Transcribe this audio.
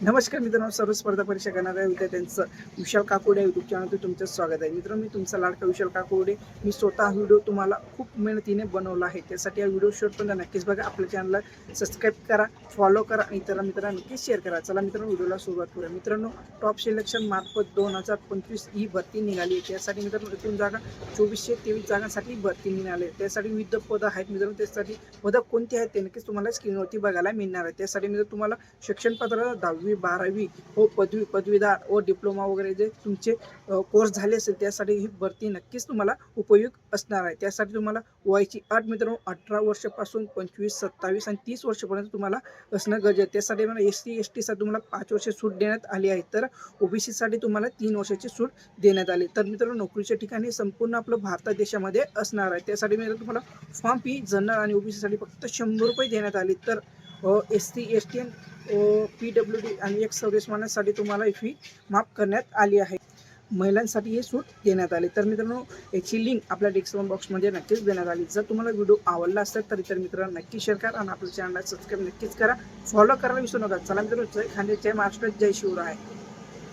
नमस्कार मित्रांनो, सर्व स्पर्धा परीक्षा करणाऱ्या विद्यार्थ्यांचं विशाल काकोडे यूट्यूब चॅनलवर तुमचं स्वागत आहे. मित्रांनो, मी तुमचा लाडका विशाल काकोडे. मी स्वतः व्हिडिओ तुम्हाला खूप मेहनतीने बनवला आहे. त्यासाठी हा व्हिडिओ शेवटपर्यंत नक्कीच बघा. आपल्या चॅनलला सबस्क्राईब करा, फॉलो करा आणि इतर मित्रांना नक्कीच शेअर करा. चला मित्रांनो, व्हिडिओला सुरुवात करूया. मित्रांनो, टॉप सिलेक्शन मार्फत 2025 ही भरती निघाली आहे. त्यासाठी मित्रांनो एकूण जागा 2423 जागांसाठी भरती निघाली आहे. त्यासाठी विविध पदं आहेत मित्रांनो. त्यासाठी पदं कोणती आहेत ते नक्कीच तुम्हाला स्क्रीनवरती बघायला मिळणार आहे. त्यासाठी मित्रांनो तुम्हाला शिक्षण पत्र 10वी 12वी व पदवी पदवीधर व डिप्लोमा वगैरे जे तुमचे कोर्स झाले असेल त्यासाठी ही भरती नक्कीच तुम्हाला उपयुक्त असणार आहे. त्यासाठी तुम्हाला वयाची अट मित्रांनो 18 वर्षापासून 25, 27 आणि 30 वर्षापर्यंत तुम्हाला असणं गरजेचं आहे. त्यासाठी मला SC ST साठी तुम्हाला 5 वर्ष सूट देण्यात आली आहे, तर OBC साठी तुम्हाला 3 वर्षाची सूट देण्यात आली. तर मित्रांनो, नोकरीच्या ठिकाणी संपूर्ण आपलं भारत देशामध्ये असणार आहे. त्यासाठी मित्रांनो तुम्हाला फॉर्म फी जनरल आणि OBC साठी फक्त 100 रुपये देण्यात आले. तर SC ST PWD आणि एक्स सर्व्हिसमॅनसाठी तुम्हाला फी माफ करण्यात आली आहे. महिलांसाठी हे सूट देण्यात आली. तर मित्रांनो, याची लिंक आपल्या डिस्क्रिप्शन बॉक्समध्ये नक्कीच देण्यात आली. जर तुम्हाला व्हिडिओ आवडला असेल तर इतर मित्रांना नक्की शेअर करा आणि आपल्या चॅनलला सबस्क्राईब नक्कीच करा, फॉलो करायला विसरू नका. चला मित्रांनो, जय खांदे, जय महाराष्ट्र, जय शिवराय.